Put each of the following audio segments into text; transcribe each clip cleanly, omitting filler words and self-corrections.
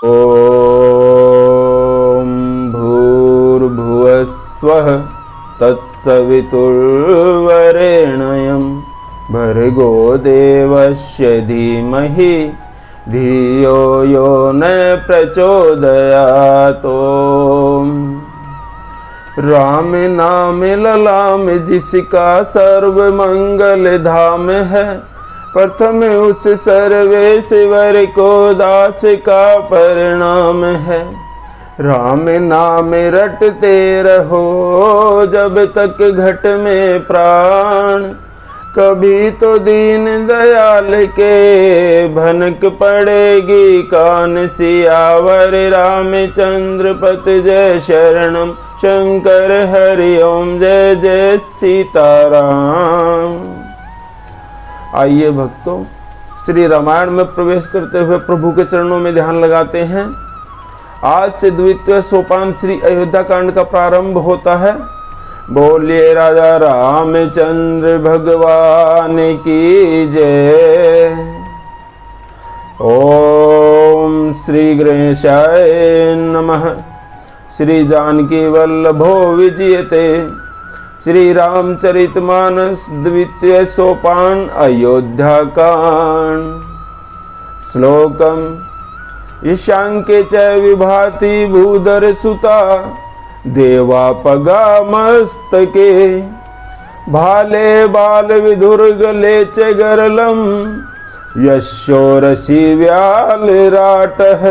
ॐ भूर्भुवस्वः तत्सवितुर्वरेण्यं भर्गो देवस्य धीमहि धियो यो न प्रचोदयात्। राम नाम ललाम जिसका सर्व मंगल धाम है, प्रथम उस सर्वेश्वर को दास का परिणाम है। राम नाम रटते रहो जब तक घट में प्राण, कभी तो दीन दयाल के भनक पड़ेगी कान। सियावर रामचंद्र पत जय शरणम, शंकर हरि ओम जय जय सीताराम। आइए भक्तों, श्री रामायण में प्रवेश करते हुए प्रभु के चरणों में ध्यान लगाते हैं। आज से द्वितीय सोपान श्री अयोध्या कांड का प्रारंभ होता है। बोलिए राजा रामचंद्र भगवान की जय। ओम श्री गणेशाय नमः। श्री जानकी वल्लभो विजयते। श्री रामचरितमानस द्वितीय सोपान अयोध्या कांड। श्लोकम ईशांके च विभाति भूधर सुता, देवापगा मस्तके भाले बाल विधुर्गले च गरलम, यशोरसी व्याल राटः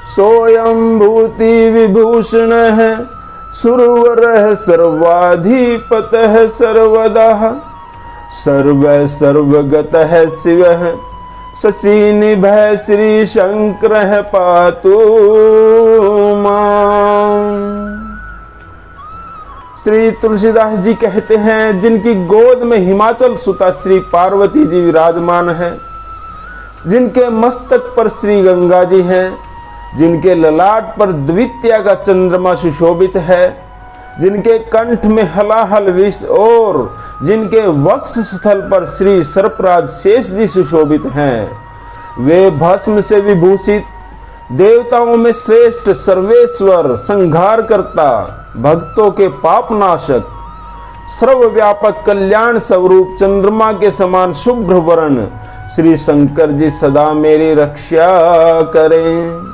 सोयं भूति विभूषण है, सुरवरः सर्वाधिपतः सर्वदा, सर्व सर्वगतः शिवः शशि निभः श्री शंकर पातु मां। श्री तुलसीदास जी कहते हैं, जिनकी गोद में हिमाचल सुता श्री पार्वती जी विराजमान है, जिनके मस्तक पर श्री गंगा जी हैं, जिनके ललाट पर द्वितीया का चंद्रमा सुशोभित है, जिनके कंठ में हलाहल विष और जिनके वक्ष स्थल पर श्री सर्पराज शेष जी सुशोभित हैं, वे भस्म से विभूषित देवताओं में श्रेष्ठ सर्वेश्वर, संहार करता, भक्तों के पाप नाशक, सर्वव्यापक कल्याण स्वरूप चंद्रमा के समान शुभ्र वर्ण श्री शंकर जी सदा मेरी रक्षा करें।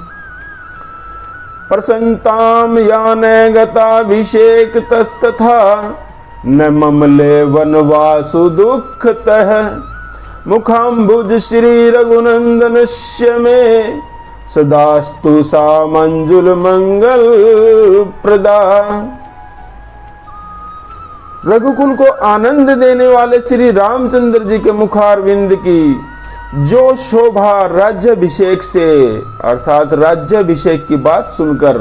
प्रसन्ताम याने गताभिषेक तस्तथा, न ममले वनवासु दुःखतः, मुखाम्बुज श्री रघुनंदनस्य में, सदास्तु सा मंजुल मंगल प्रदा। रघुकुल को आनंद देने वाले श्री रामचंद्र जी के मुखारविंद की जो शोभा राज्याभिषेक से अर्थात राज्याभिषेक की बात सुनकर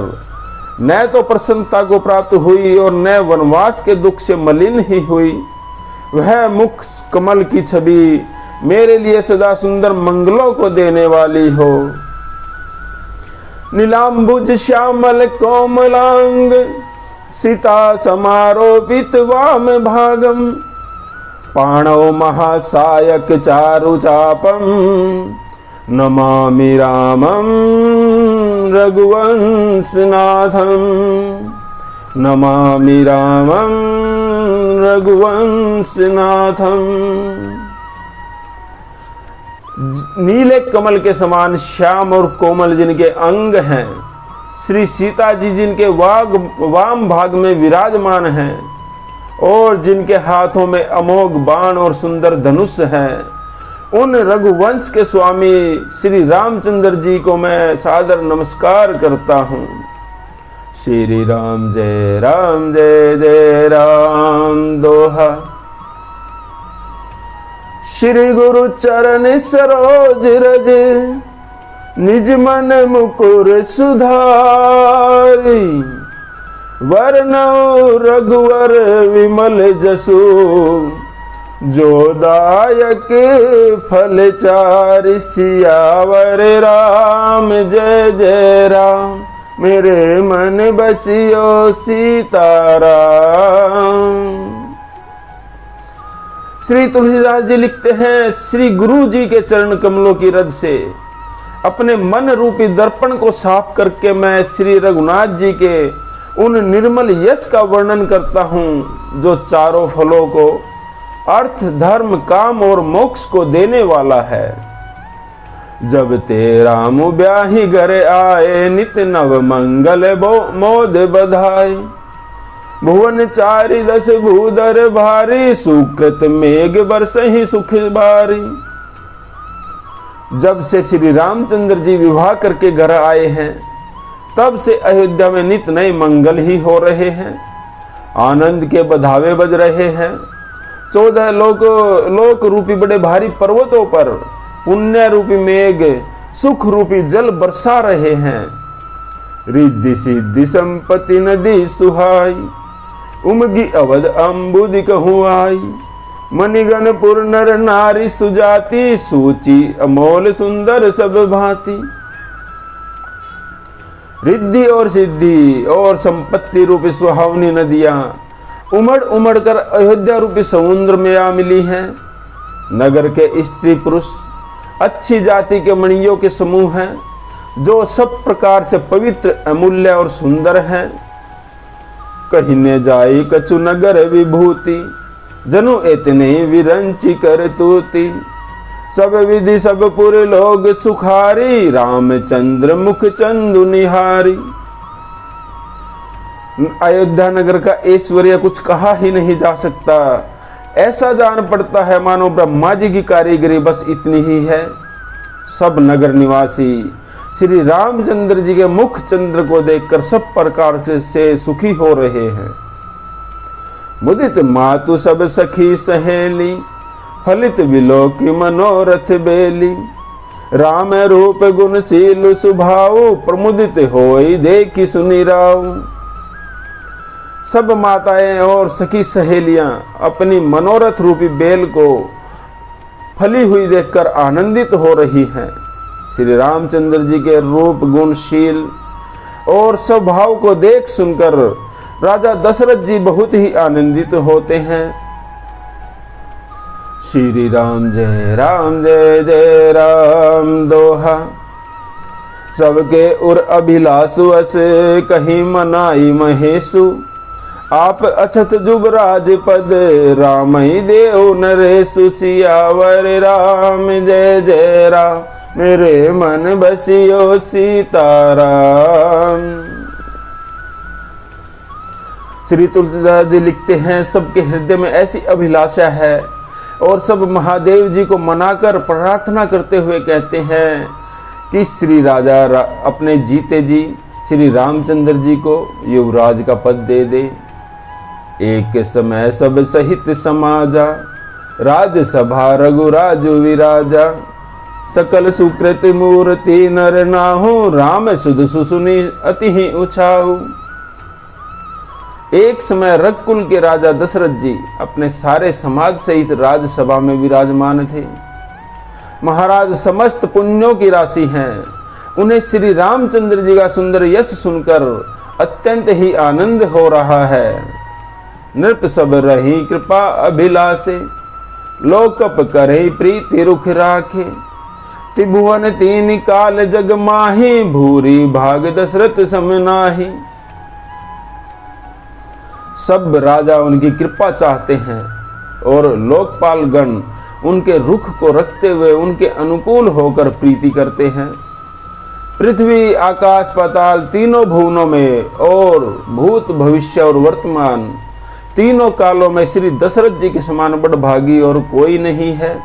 न तो प्रसन्नता को प्राप्त हुई और न वनवास के दुख से मलिन ही हुई, वह मुख कमल की छवि मेरे लिए सदा सुंदर मंगलों को देने वाली हो। नीलांबुज श्यामल कोमलांग, सीता समारोपित वाम भागम, पाणौ महासायक चारु चापम, नमामि रामं रघुवंशनाथं, नमामि रामं रघुवंशनाथं। नीले कमल के समान श्याम और कोमल जिनके अंग हैं, श्री सीता जी जिनके वाम भाग में विराजमान हैं और जिनके हाथों में अमोघ बाण और सुंदर धनुष है, उन रघुवंश के स्वामी श्री रामचंद्र जी को मैं सादर नमस्कार करता हूँ। श्री राम जय जय राम दोहा। श्री गुरु चरण सरोज रज, निज मन मुकुर सुधारी, वरनौ रघुवर विमल जसु, जो दायक फल चारि। सियावर राम जय जय राम, मेरे मन बसियो सीताराम। श्री तुलसीदास जी लिखते हैं, श्री गुरु जी के चरण कमलों की रज से अपने मन रूपी दर्पण को साफ करके मैं श्री रघुनाथ जी के उन निर्मल यश का वर्णन करता हूँ जो चारों फलों को, अर्थ, धर्म, काम और मोक्ष को देने वाला है। जब ते राम ब्याही घर आए, नित नव मंगल मोद बधाई। भुवन चारि दस भूधर भारी, सुकृत मेघ बरसहि सुख बारी। जब से श्री रामचंद्र जी विवाह करके घर आए हैं, तब से अयोध्या में नित नए मंगल ही हो रहे हैं, आनंद के बधावे बज रहे हैं। 14 लोक रूपी बड़े भारी पर्वतों पर पुण्य रूपी मेघ सुख रूपी जल बरसा रहे हैं। रिद्धि सिद्धि संपत्ति नदी सुहाई, उमगी अवध अम्बुदि कहूँ आई। मणिगण पुर नर नारी सुजाति, सूची अमोल सुंदर सब भांति। रिद्धि और सिद्धि और संपत्ति रूपी सुहावनी नदियां उमड़ उमड़ कर अयोध्या रूपी समुद्र में आ मिली हैं। नगर के स्त्री पुरुष अच्छी जाति के मणियों के समूह हैं, जो सब प्रकार से पवित्र, अमूल्य और सुंदर हैं। कहिने जाई कछु नगर विभूति, जनु इतने विरंची कर तूती। सब विधि सब पुर लोग सुखारी, रामचंद्र मुख चंदु निहारी। अयोध्या नगर का ऐश्वर्य कुछ कहा ही नहीं जा सकता। ऐसा जान पड़ता है मानो ब्रह्मा जी की कारीगरी बस इतनी ही है। सब नगर निवासी श्री रामचंद्र जी के मुख चंद्र को देखकर सब प्रकार से सुखी हो रहे हैं। मुदित मातु सब सखी सहेली, फलित विलोकी मनोरथ बेली। राम रूप गुणशील सुभाऊ, प्रमुदित होई देखी सुनी राऊ। सब माताएं और सखी सहेलियां अपनी मनोरथ रूपी बेल को फली हुई देखकर आनंदित हो रही हैं। श्री रामचंद्र जी के रूप, गुणशील और स्वभाव को देख सुनकर राजा दशरथ जी बहुत ही आनंदित होते हैं। श्री राम जय जय राम दोहा। सबके उर अभिलाषु अस, कहीं मनाई महेशु। आप अछत जुबराज पद, रामई देव नरेशु। सियावर राम जय जय राम, मेरे मन बसियो सीताराम। श्री तुलसीदास जी लिखते हैं, सबके हृदय में ऐसी अभिलाषा है और सब महादेव जी को मनाकर प्रार्थना करते हुए कहते हैं कि श्री राजा अपने जीते जी श्री रामचंद्र जी को युवराज का पद दे दे। एक समय सब सहित समाजा, राजसभा रघुराज विराजा। सकल सुकृत मूर्ति नर नाहु, राम सुध सुसुनि अति ही उछाहु। एक समय रघुकुल के राजा दशरथ जी अपने सारे समाज सहित राजसभा में विराजमान थे। महाराज समस्त पुण्यों की राशि हैं। उन्हें श्री रामचंद्र जी का सुंदर यश सुनकर अत्यंत ही आनंद हो रहा है। नृप सब रही कृपा अभिलाषे, लोकप करे प्रीति रुख राखे। त्रिभुवन तीन काल जग माही, भूरी भाग दशरथ सम नाही। सब राजा उनकी कृपा चाहते हैं और लोकपाल गण उनके रुख को रखते हुए उनके अनुकूल होकर प्रीति करते हैं। पृथ्वी, आकाश, पाताल तीनों भुवनों में और भूत, भविष्य और वर्तमान तीनों कालों में श्री दशरथ जी के समान बड़भागी और कोई नहीं है।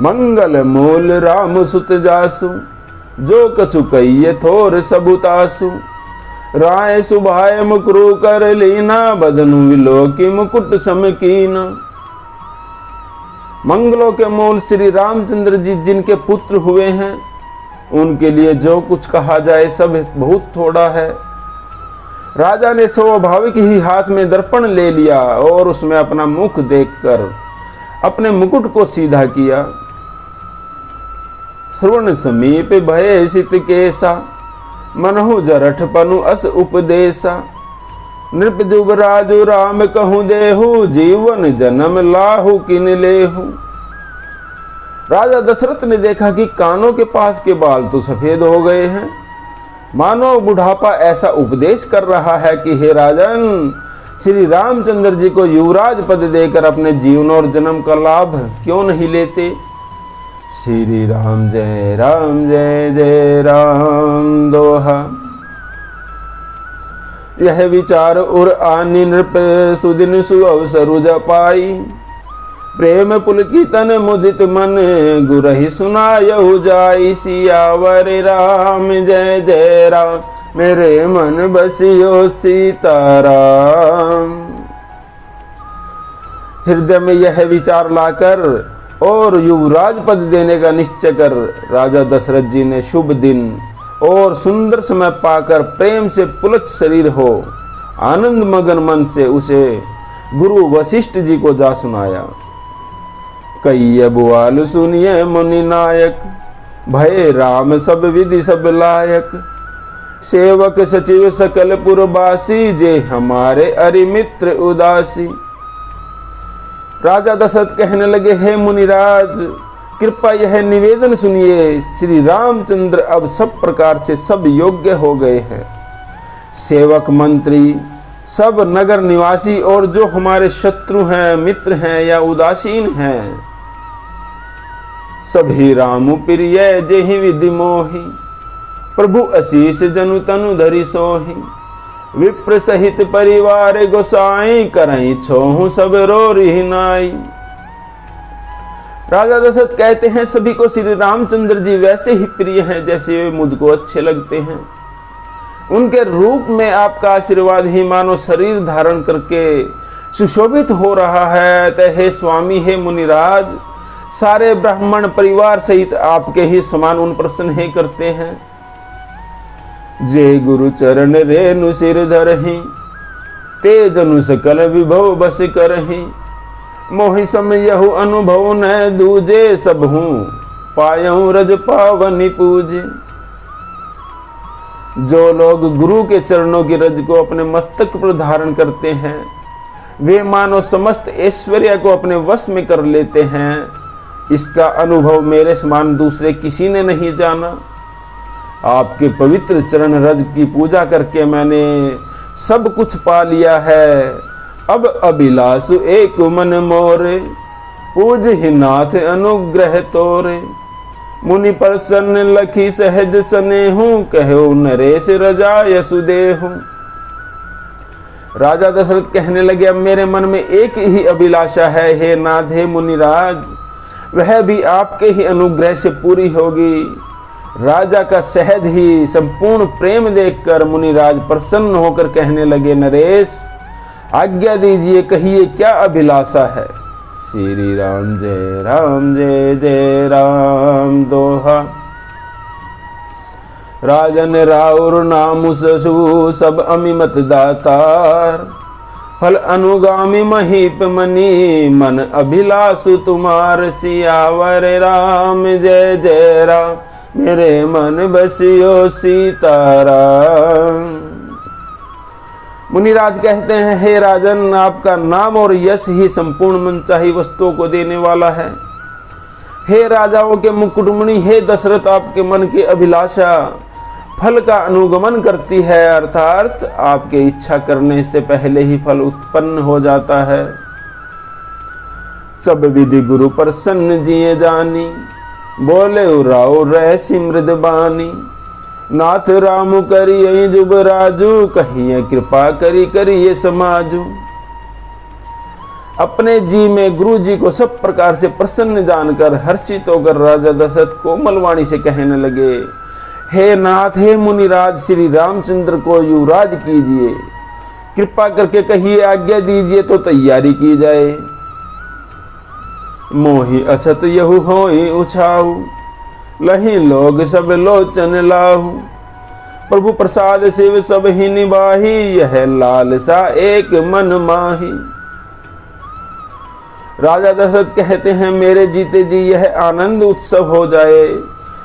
मंगल मूल राम सुत जासु, जो कछु कहिए थोर सबुतासु। राय सुभाय मुकरु कर लीना, बदनु विलोकी मुकुट समकीना। मंगलों के मूल श्री रामचंद्र जी जिनके पुत्र हुए हैं, उनके लिए जो कुछ कहा जाए सब बहुत थोड़ा है। राजा ने स्वाभाविक ही हाथ में दर्पण ले लिया और उसमें अपना मुख देखकर अपने मुकुट को सीधा किया। श्रवण समीप भय सित केसा, मनहु जरठ पनु अस उपदेशा। नृप जुबराजु राम कहूँ देहु, जीवन जन्म लाहु किन लेहु। राजा दशरथ ने देखा कि कानों के पास के बाल तो सफेद हो गए हैं, मानो बुढ़ापा ऐसा उपदेश कर रहा है कि हे राजन, श्री रामचंद्र जी को युवराज पद देकर अपने जीवन और जन्म का लाभ क्यों नहीं लेते। श्री राम जय जय राम दोहा। यह विचार उर आनी नृप सुदिन सुअवसरु जपाई, प्रेम पुलकितन मुदित मन गुरहि सुनायहु जाई। सियावर राम जय राम, मेरे मन बसियो सीताराम। हृदय में यह विचार लाकर और युवराज पद देने का निश्चय कर राजा दशरथ जी ने शुभ दिन और सुंदर समय पाकर प्रेम से पुलक शरीर हो आनंद मगन मन से उसे गुरु वशिष्ठ जी को जा सुनाया। कई बुआल सुनिए मुनि नायक, भय राम सब विधि सब लायक। सेवक सचिव सकल पुरबासी, जे हमारे अरिमित्र उदासी। राजा दशरथ कहने लगे, हे मुनिराज, कृपया यह निवेदन सुनिए, श्री रामचंद्र अब सब प्रकार से सब योग्य हो गए हैं। सेवक मंत्री, सब नगर निवासी और जो हमारे शत्रु हैं, मित्र हैं या उदासीन हैं, सभी रामु प्रिय जेहि विधि मोहि। प्रभु असीस जनु तनु धरि सोहि, विप्र सहित परिवार गोसाई। करई छोहु सब रोरि नाई। राजा दशरथ कहते हैं, सभी को श्री रामचंद्र जी वैसे ही प्रिय हैं जैसे वे मुझको अच्छे लगते हैं। उनके रूप में आपका आशीर्वाद ही मानो शरीर धारण करके सुशोभित हो रहा है। तो हे स्वामी, हे मुनिराज, सारे ब्राह्मण परिवार सहित आपके ही समान उन पर स्नेह करते हैं। जे गुरु चरण रेणु सिर धरहि, ते जनु सकल विभव बस करहि। मोहि समयहु अनुभव न दूजे, सबहु पायहु रज पावनि पूजे। जो लोग गुरु के चरणों की रज को अपने मस्तक पर धारण करते हैं, वे मानो समस्त ऐश्वर्य को अपने वश में कर लेते हैं। इसका अनुभव मेरे समान दूसरे किसी ने नहीं जाना। आपके पवित्र चरण रज की पूजा करके मैंने सब कुछ पा लिया है। अब अभिलाषु एक मन मोरे, पूज ही नाथ अनुग्रह तोरे। मुनि प्रसन्न लखी सहज स्नेहु, कहो नरेश रजा यसुदेहु। राजा दशरथ कहने लगे, अब मेरे मन में एक ही अभिलाषा है, हे नाथ, हे मुनिराज, वह भी आपके ही अनुग्रह से पूरी होगी। राजा का सहज ही संपूर्ण प्रेम देखकर मुनिराज प्रसन्न होकर कहने लगे, नरेश, आज्ञा दीजिए, कहिए क्या अभिलाषा है। श्री राम जय राम दोहा। राजन राउर नाम ससु, सब अमिमत दातार। फल अनुगामी महीप मनी, मन अभिलाषु तुम्हार। सियावर राम जय राम, मेरे मन बसियो सीताराम। मुनिराज कहते हैं, हे राजन, आपका नाम और यश ही संपूर्ण मनचाही वस्तुओं को देने वाला है। हे राजाओं के मुकुटमणि, हे दशरथ, आपके मन की अभिलाषा फल का अनुगमन करती है, अर्थात आपके इच्छा करने से पहले ही फल उत्पन्न हो जाता है। सब विधि गुरु प्रसन्न जिए जानी, बोले उराओ रह सिमृद बानी। नाथ रामु करिए जुब राजू, कहिए कृपा करी करिए समाजू। अपने जी में गुरु जी को सब प्रकार से प्रसन्न जानकर हर्षित होकर राजा दशरथ कोमल वाणी से कहने लगे, हे नाथ, हे मुनिराज, श्री रामचंद्र को युवराज कीजिए। कृपा करके कहिए, आज्ञा दीजिए तो तैयारी की जाए। मोहि अछत यहु होई उछाऊ, लही लोग सब लोचन लाहू। प्रभु प्रसाद शिव सब ही निबाही, यह लालसा एक मन माही। राजा दशरथ कहते हैं, मेरे जीते जी यह आनंद उत्सव हो जाए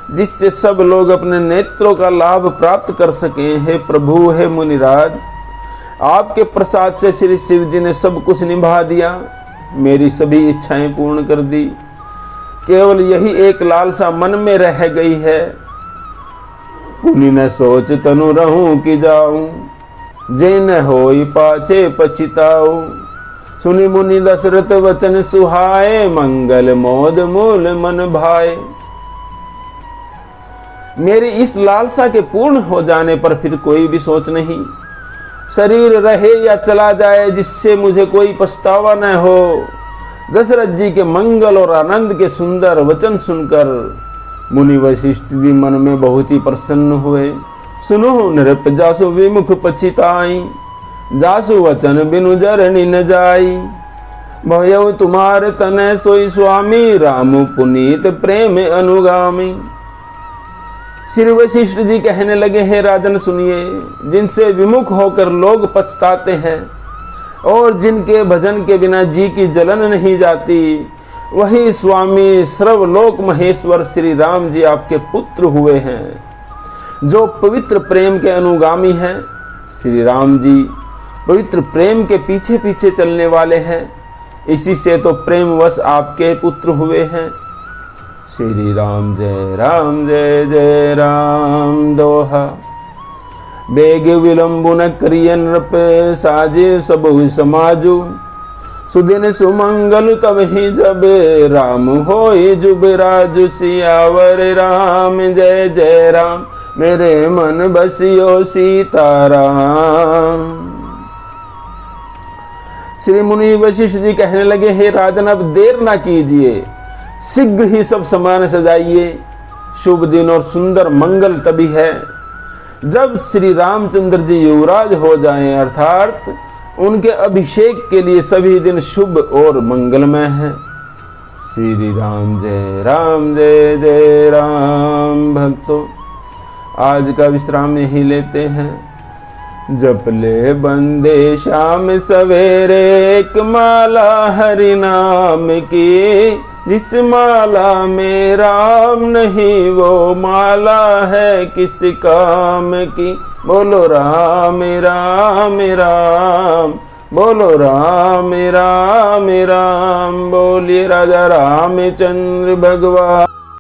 जिससे सब लोग अपने नेत्रों का लाभ प्राप्त कर सकें। हे प्रभु, हे मुनिराज, आपके प्रसाद से श्री शिव जी ने सब कुछ निभा दिया, मेरी सभी इच्छाएं पूर्ण कर दी। केवल यही एक लालसा मन में रह गई है। पुनि न सोच तनु रहूं कि जाऊं, जे न होई पाछे पछिताऊं। सुनि मुनि दशरथ वचन सुहाए, मंगल मोद मूल मन भाए। मेरी इस लालसा के पूर्ण हो जाने पर फिर कोई भी सोच नहीं, शरीर रहे या चला जाए, जिससे मुझे कोई पछतावा न हो। दशरथ जी के मंगल और आनंद के सुंदर वचन सुनकर मुनि वशिष्ठ जी मन में बहुत ही प्रसन्न हुए। सुनो नृप जासु विमुख पछिताई, जासु वचन बिनु जरनी न जाई। भयउ तुम्हारे तनय सोई स्वामी, राम पुनीत प्रेम अनुगामी। श्री वशिष्ठ जी कहने लगे, हे राजन सुनिए, जिनसे विमुख होकर लोग पछताते हैं और जिनके भजन के बिना जी की जलन नहीं जाती, वही स्वामी सर्वलोक महेश्वर श्री राम जी आपके पुत्र हुए हैं, जो पवित्र प्रेम के अनुगामी हैं। श्री राम जी पवित्र प्रेम के पीछे पीछे चलने वाले हैं, इसी से तो प्रेमवश आपके पुत्र हुए हैं। श्री राम जय जय राम दोहा। बेग विलंबु न करिय नृप, साजे सबहु समाजु। सुदिन सुमंगल तब ही जब, राम होए जुबराजु। सियावर राम जय जय राम, मेरे मन बसियो सीताराम। श्री मुनि वशिष्ठ जी कहने लगे, हे राजन अब देर ना कीजिए, शीघ्र ही सब सामान सजाइए। शुभ दिन और सुंदर मंगल तभी है जब श्री रामचंद्र जी युवराज हो जाएं, अर्थात उनके अभिषेक के लिए सभी दिन शुभ और मंगलमय है। श्री राम जय जय राम। भक्तों, आज का विश्राम यही लेते हैं। जप ले बंदे शाम सवेरे, एक माला हरि नाम की। जिस माला में राम नहीं, वो माला है किस काम की। बोलो राम राम राम, बोलो राम राम राम। बोलिए राजा रामचंद्र भगवान।